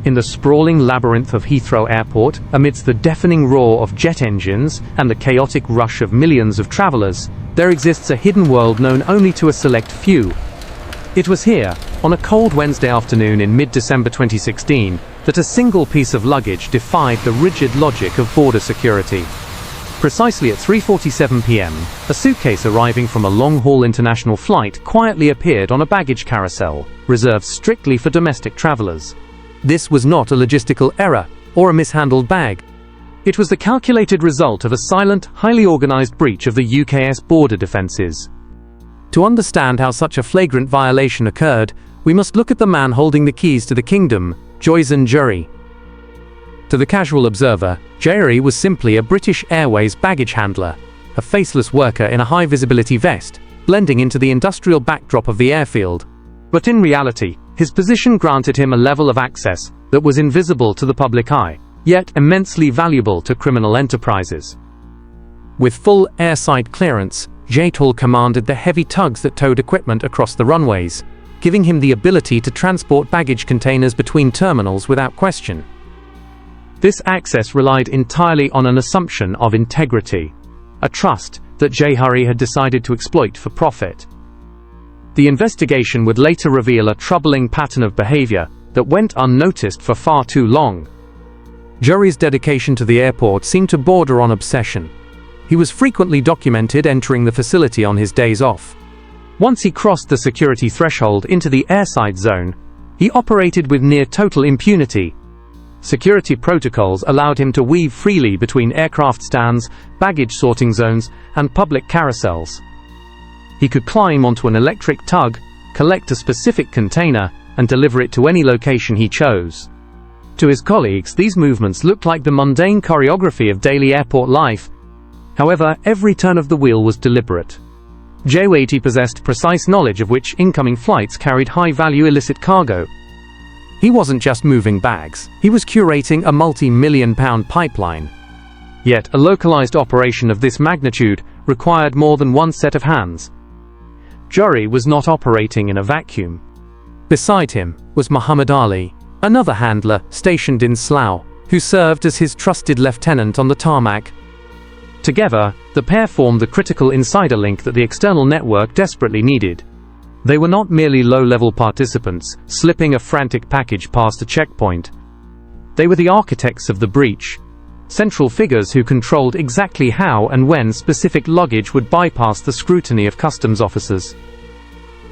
In the sprawling labyrinth of Heathrow Airport, amidst the deafening roar of jet engines and the chaotic rush of millions of travelers, there exists a hidden world known only to a select few. It was here, on a cold Wednesday afternoon in mid-December 2016, that a single piece of luggage defied the rigid logic of border security. Precisely at 3:47 p.m., a suitcase arriving from a long-haul international flight quietly appeared on a baggage carousel, reserved strictly for domestic travelers. This was not a logistical error or a mishandled bag. It was the calculated result of a silent, highly organized breach of the UK's border defences. To understand how such a flagrant violation occurred, we must look at the man holding the keys to the kingdom, Joysen Jhurry. To the casual observer, Jhurry was simply a British Airways baggage handler, a faceless worker in a high-visibility vest, blending into the industrial backdrop of the airfield. But in reality, his position granted him a level of access that was invisible to the public eye, yet immensely valuable to criminal enterprises. With full airside clearance, Jhurry commanded the heavy tugs that towed equipment across the runways, giving him the ability to transport baggage containers between terminals without question. This access relied entirely on an assumption of integrity, a trust that Jhurry had decided to exploit for profit. The investigation would later reveal a troubling pattern of behavior that went unnoticed for far too long. Jhurry's dedication to the airport seemed to border on obsession. He was frequently documented entering the facility on his days off. Once he crossed the security threshold into the airside zone, he operated with near total impunity. Security protocols allowed him to weave freely between aircraft stands, baggage sorting zones, and public carousels. He could climb onto an electric tug, collect a specific container, and deliver it to any location he chose. To his colleagues, these movements looked like the mundane choreography of daily airport life. However, every turn of the wheel was deliberate. Jhurry possessed precise knowledge of which incoming flights carried high-value illicit cargo. He wasn't just moving bags, he was curating a multi-million-pound pipeline. Yet, a localized operation of this magnitude required more than one set of hands. Jhurry was not operating in a vacuum. Beside him was Muhammad Ali, another handler stationed in Slough, who served as his trusted lieutenant on the tarmac. Together, the pair formed the critical insider link that the external network desperately needed. They were not merely low-level participants, slipping a frantic package past a checkpoint. They were the architects of the breach, central figures who controlled exactly how and when specific luggage would bypass the scrutiny of customs officers.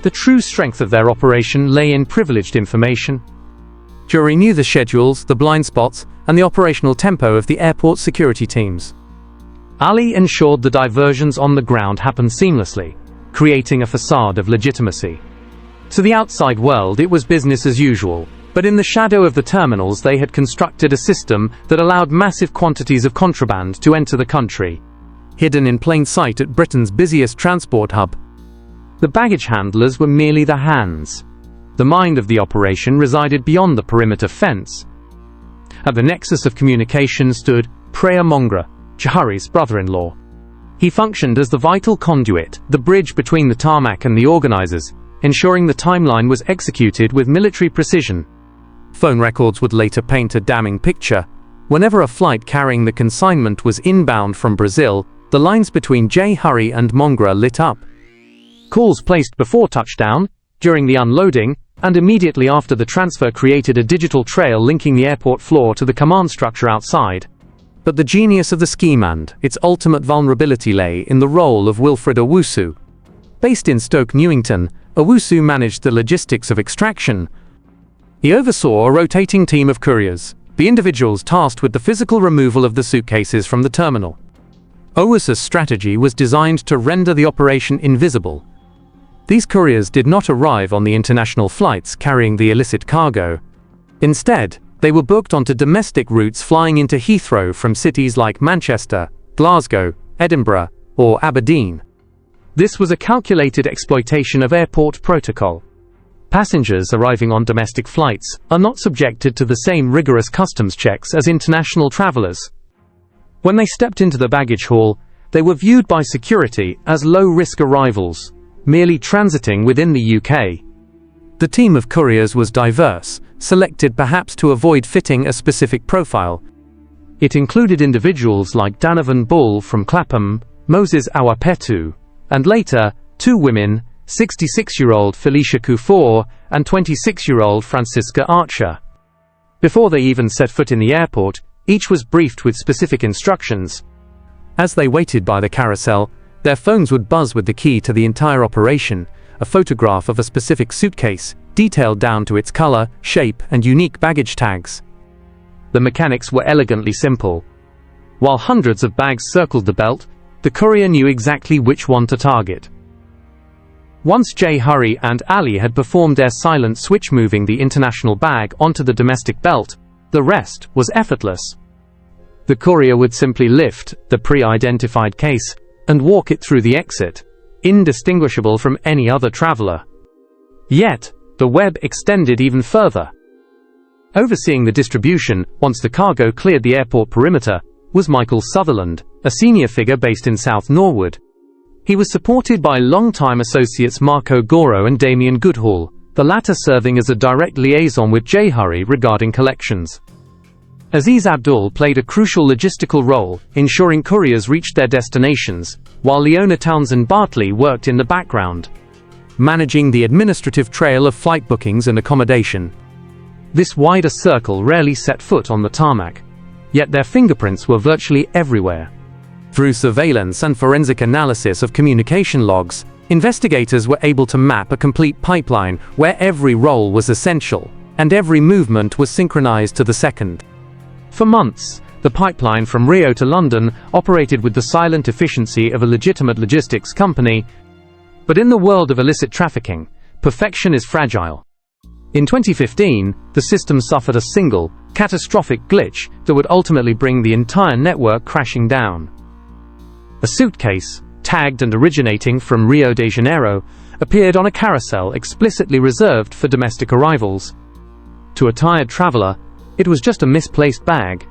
The true strength of their operation lay in privileged information. Jhurry knew the schedules, the blind spots, and the operational tempo of the airport security teams. Ali ensured the diversions on the ground happened seamlessly, creating a facade of legitimacy. To the outside world, it was business as usual. But in the shadow of the terminals they had constructed a system that allowed massive quantities of contraband to enter the country, hidden in plain sight at Britain's busiest transport hub. The baggage handlers were merely the hands. The mind of the operation resided beyond the perimeter fence. At the nexus of communication stood Preya Mongra, Jhurry's brother-in-law. He functioned as the vital conduit, the bridge between the tarmac and the organizers, ensuring the timeline was executed with military precision. Phone records would later paint a damning picture. Whenever a flight carrying the consignment was inbound from Brazil, the lines between Jhurry and Mongra lit up. Calls placed before touchdown, during the unloading, and immediately after the transfer created a digital trail linking the airport floor to the command structure outside. But the genius of the scheme and its ultimate vulnerability lay in the role of Wilfred Owusu. Based in Stoke Newington, Owusu managed the logistics of extraction. He oversaw a rotating team of couriers, the individuals tasked with the physical removal of the suitcases from the terminal. Owusu's strategy was designed to render the operation invisible. These couriers did not arrive on the international flights carrying the illicit cargo. Instead, they were booked onto domestic routes flying into Heathrow from cities like Manchester, Glasgow, Edinburgh, or Aberdeen. This was a calculated exploitation of airport protocol. Passengers arriving on domestic flights are not subjected to the same rigorous customs checks as international travelers. When they stepped into the baggage hall, they were viewed by security as low-risk arrivals, merely transiting within the UK. The team of couriers was diverse, selected perhaps to avoid fitting a specific profile. It included individuals like Donovan Bull from Clapham, Moses Awapetu, and later, 2 women, 66-year-old Felicia Kufor and 26-year-old Francisca Archer. Before they even set foot in the airport, each was briefed with specific instructions. As they waited by the carousel, their phones would buzz with the key to the entire operation, a photograph of a specific suitcase, detailed down to its color, shape, and unique baggage tags. The mechanics were elegantly simple. While hundreds of bags circled the belt, the courier knew exactly which one to target. Once Jhurry and Ali had performed their silent switch moving the international bag onto the domestic belt, the rest was effortless. The courier would simply lift the pre-identified case and walk it through the exit, indistinguishable from any other traveler. Yet, the web extended even further. Overseeing the distribution, once the cargo cleared the airport perimeter, was Michael Sutherland, a senior figure based in South Norwood. He was supported by longtime associates Marco Goro and Damien Goodhall, the latter serving as a direct liaison with Jhurry regarding collections. Aziz Abdul played a crucial logistical role, ensuring couriers reached their destinations, while Leona Townsend Bartley worked in the background, managing the administrative trail of flight bookings and accommodation. This wider circle rarely set foot on the tarmac, yet their fingerprints were virtually everywhere. Through surveillance and forensic analysis of communication logs, investigators were able to map a complete pipeline where every role was essential, and every movement was synchronized to the second. For months, the pipeline from Rio to London operated with the silent efficiency of a legitimate logistics company. But in the world of illicit trafficking, perfection is fragile. In 2015, the system suffered a single, catastrophic glitch that would ultimately bring the entire network crashing down. A suitcase, tagged and originating from Rio de Janeiro, appeared on a carousel explicitly reserved for domestic arrivals. To a tired traveler, it was just a misplaced bag.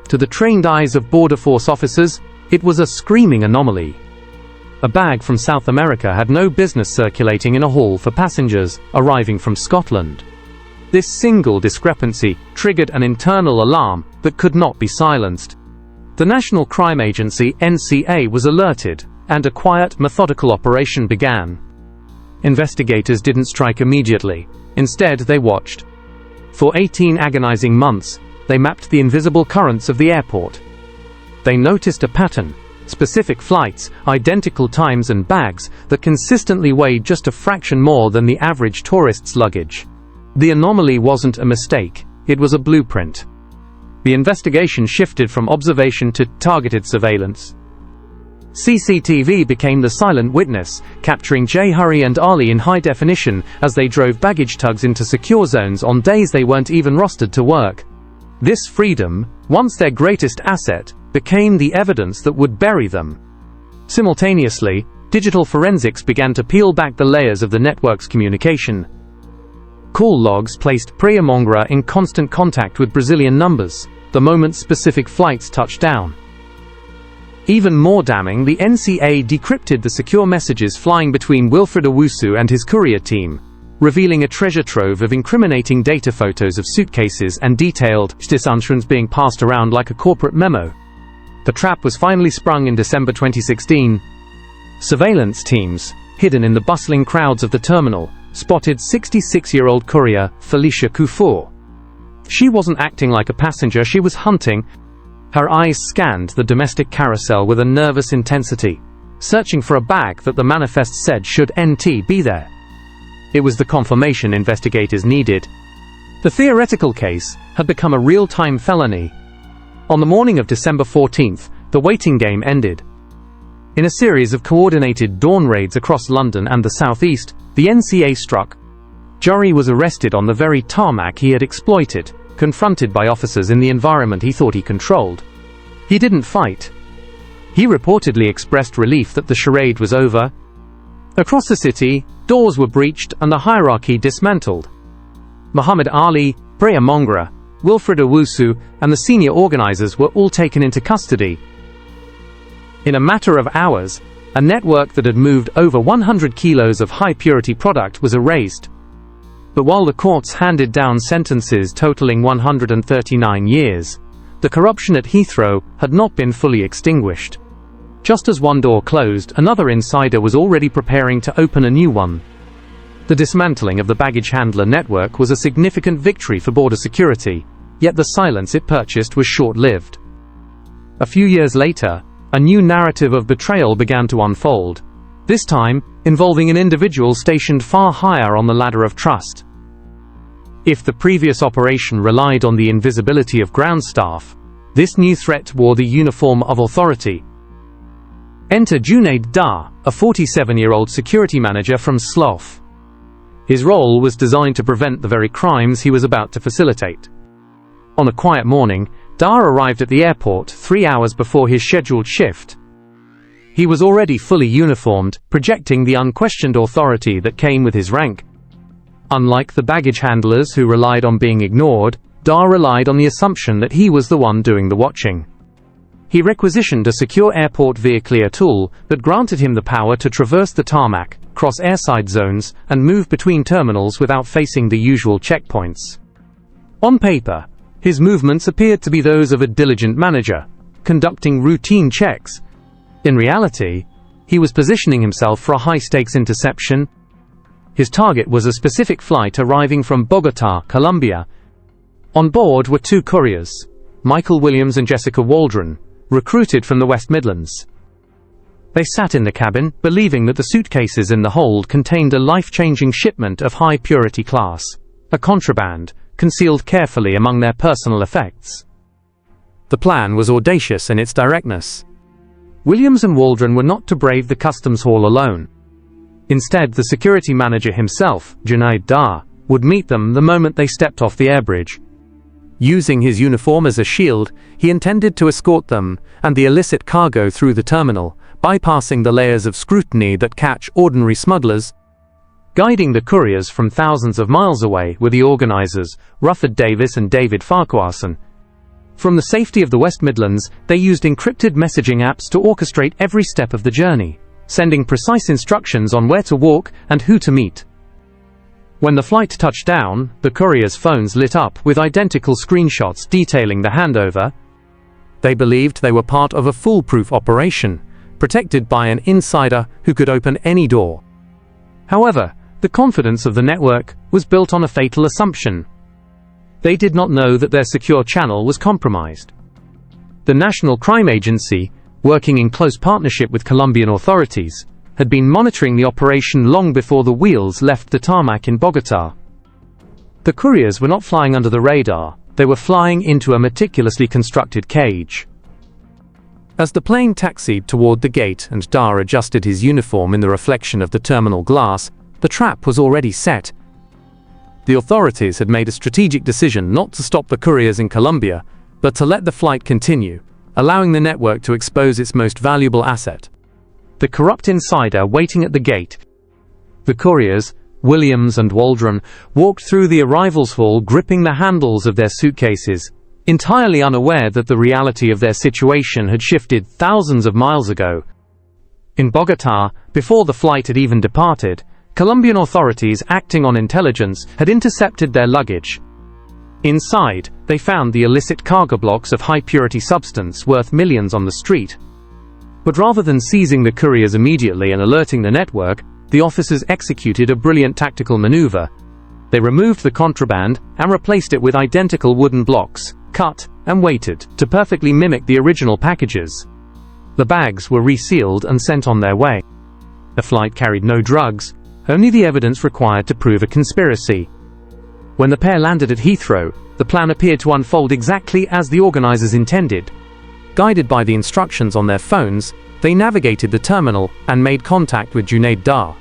To the trained eyes of border force officers, it was a screaming anomaly. A bag from South America had no business circulating in a hall for passengers arriving from Scotland. This single discrepancy triggered an internal alarm that could not be silenced. The National Crime Agency (NCA) was alerted, and a quiet, methodical operation began. Investigators didn't strike immediately. Instead, they watched. For 18 agonizing months, they mapped the invisible currents of the airport. They noticed a pattern: specific flights, identical times and bags that consistently weighed just a fraction more than the average tourist's luggage. The anomaly wasn't a mistake, it was a blueprint. The investigation shifted from observation to targeted surveillance. CCTV became the silent witness, capturing Jhurry and Ali in high definition as they drove baggage tugs into secure zones on days they weren't even rostered to work. This freedom, once their greatest asset, became the evidence that would bury them. Simultaneously, digital forensics began to peel back the layers of the network's communication. Call logs placed Priya Mongra in constant contact with Brazilian numbers, the moment specific flights touched down. Even more damning, the NCA decrypted the secure messages flying between Wilfred Owusu and his courier team, revealing a treasure trove of incriminating data, photos of suitcases and detailed instructions being passed around like a corporate memo. The trap was finally sprung in December 2016. Surveillance teams, hidden in the bustling crowds of the terminal, spotted 66-year-old courier Felicia Kufor. She wasn't acting like a passenger, she was hunting. Her eyes scanned the domestic carousel with a nervous intensity, searching for a bag that the manifest said should NT be there. It was the confirmation investigators needed. The theoretical case had become a real-time felony. On the morning of December 14th, the waiting game ended. In a series of coordinated dawn raids across London and the southeast, the NCA struck. Jhurry was arrested on the very tarmac he had exploited, confronted by officers in the environment he thought he controlled. He didn't fight. He reportedly expressed relief that the charade was over. Across the city, doors were breached and the hierarchy dismantled. Muhammad Ali, Priya Mongra, Wilfred Owusu, and the senior organizers were all taken into custody. In a matter of hours, a network that had moved over 100 kilos of high-purity product was erased. But while the courts handed down sentences totaling 139 years, the corruption at Heathrow had not been fully extinguished. Just as one door closed, another insider was already preparing to open a new one. The dismantling of the baggage handler network was a significant victory for border security, yet the silence it purchased was short-lived. A few years later, a new narrative of betrayal began to unfold, this time involving an individual stationed far higher on the ladder of trust. If the previous operation relied on the invisibility of ground staff, this new threat wore the uniform of authority. Enter Junaid Dar, a 47-year-old security manager from Slough. His role was designed to prevent the very crimes he was about to facilitate. On a quiet morning, Dar arrived at the airport 3 hours before his scheduled shift. He was already fully uniformed, projecting the unquestioned authority that came with his rank. Unlike the baggage handlers who relied on being ignored, Dar relied on the assumption that he was the one doing the watching. He requisitioned a secure airport vehicle tool that granted him the power to traverse the tarmac, cross airside zones, and move between terminals without facing the usual checkpoints. On paper, his movements appeared to be those of a diligent manager, conducting routine checks. In reality, he was positioning himself for a high-stakes interception. His target was a specific flight arriving from Bogotá, Colombia. On board were 2 couriers, Michael Williams and Jessica Waldron, recruited from the West Midlands. They sat in the cabin, believing that the suitcases in the hold contained a life-changing shipment of high-purity class, a contraband, concealed carefully among their personal effects. The plan was audacious in its directness. Williams and Waldron were not to brave the customs hall alone. Instead, the security manager himself, Junaid Dar, would meet them the moment they stepped off the airbridge. Using his uniform as a shield, he intended to escort them and the illicit cargo through the terminal, bypassing the layers of scrutiny that catch ordinary smugglers. Guiding the couriers from thousands of miles away were the organizers, Rufford Davis and David Farquharson. From the safety of the West Midlands, they used encrypted messaging apps to orchestrate every step of the journey, sending precise instructions on where to walk and who to meet. When the flight touched down, the couriers' phones lit up with identical screenshots detailing the handover. They believed they were part of a foolproof operation, protected by an insider who could open any door. However, the confidence of the network was built on a fatal assumption. They did not know that their secure channel was compromised. The National Crime Agency, working in close partnership with Colombian authorities, had been monitoring the operation long before the wheels left the tarmac in Bogotá. The couriers were not flying under the radar, they were flying into a meticulously constructed cage. As the plane taxied toward the gate and Dar adjusted his uniform in the reflection of the terminal glass, the trap was already set. The authorities had made a strategic decision not to stop the couriers in Colombia, but to let the flight continue, allowing the network to expose its most valuable asset. The corrupt insider waiting at the gate. The couriers, Williams and Waldron, walked through the arrivals hall gripping the handles of their suitcases, entirely unaware that the reality of their situation had shifted thousands of miles ago. In Bogotá, before the flight had even departed, Colombian authorities acting on intelligence had intercepted their luggage. Inside, they found the illicit cargo blocks of high-purity substance worth millions on the street. But rather than seizing the couriers immediately and alerting the network, the officers executed a brilliant tactical maneuver. They removed the contraband and replaced it with identical wooden blocks, cut and weighted to perfectly mimic the original packages. The bags were resealed and sent on their way. The flight carried no drugs, only the evidence required to prove a conspiracy. When the pair landed at Heathrow, the plan appeared to unfold exactly as the organizers intended. Guided by the instructions on their phones, they navigated the terminal and made contact with Junaid Dar.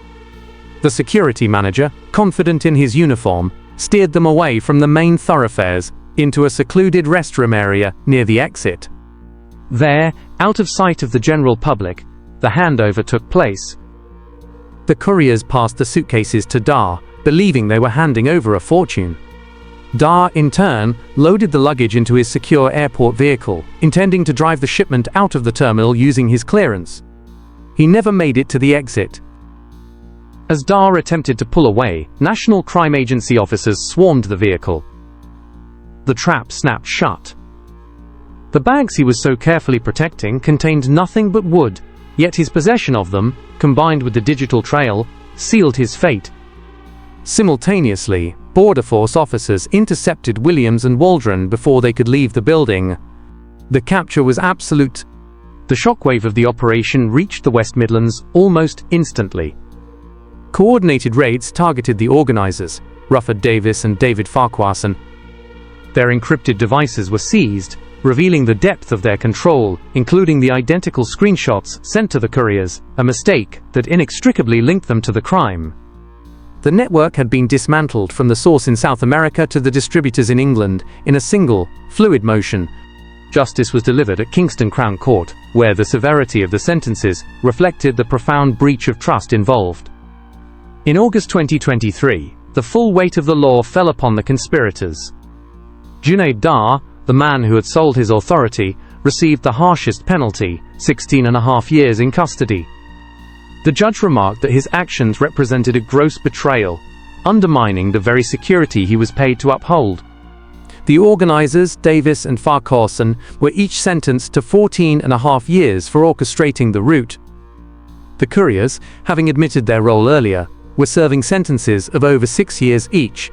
The security manager, confident in his uniform, steered them away from the main thoroughfares into a secluded restroom area near the exit. There, out of sight of the general public, the handover took place. The couriers passed the suitcases to Dar, believing they were handing over a fortune. Dar, in turn, loaded the luggage into his secure airport vehicle, intending to drive the shipment out of the terminal using his clearance. He never made it to the exit. As Dar attempted to pull away, National Crime Agency officers swarmed the vehicle. The trap snapped shut. The bags he was so carefully protecting contained nothing but wood, yet his possession of them, combined with the digital trail, sealed his fate. Simultaneously, Border Force officers intercepted Williams and Waldron before they could leave the building. The capture was absolute. The shockwave of the operation reached the West Midlands almost instantly. Coordinated raids targeted the organizers, Rufford Davis and David Farquharson. Their encrypted devices were seized, revealing the depth of their control, including the identical screenshots sent to the couriers, a mistake that inextricably linked them to the crime. The network had been dismantled from the source in South America to the distributors in England in a single, fluid motion. Justice was delivered at Kingston Crown Court, where the severity of the sentences reflected the profound breach of trust involved. In August 2023, the full weight of the law fell upon the conspirators. Junaid Dar, the man who had sold his authority, received the harshest penalty, 16.5 years in custody. The judge remarked that his actions represented a gross betrayal, undermining the very security he was paid to uphold. The organizers, Davis and Farquharson, were each sentenced to 14.5 years for orchestrating the route. The couriers, having admitted their role earlier, were serving sentences of over 6 years each.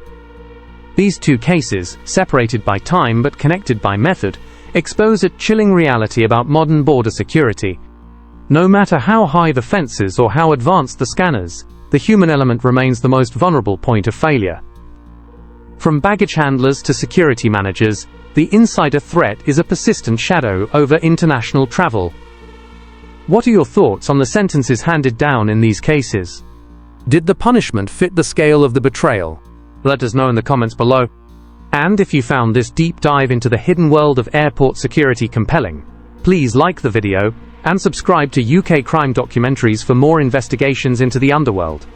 These two cases, separated by time but connected by method, expose a chilling reality about modern border security. No matter how high the fences or how advanced the scanners, the human element remains the most vulnerable point of failure. From baggage handlers to security managers, the insider threat is a persistent shadow over international travel. What are your thoughts on the sentences handed down in these cases? Did the punishment fit the scale of the betrayal? Let us know in the comments below. And if you found this deep dive into the hidden world of airport security compelling, please like the video and subscribe to UK crime documentaries for more investigations into the underworld.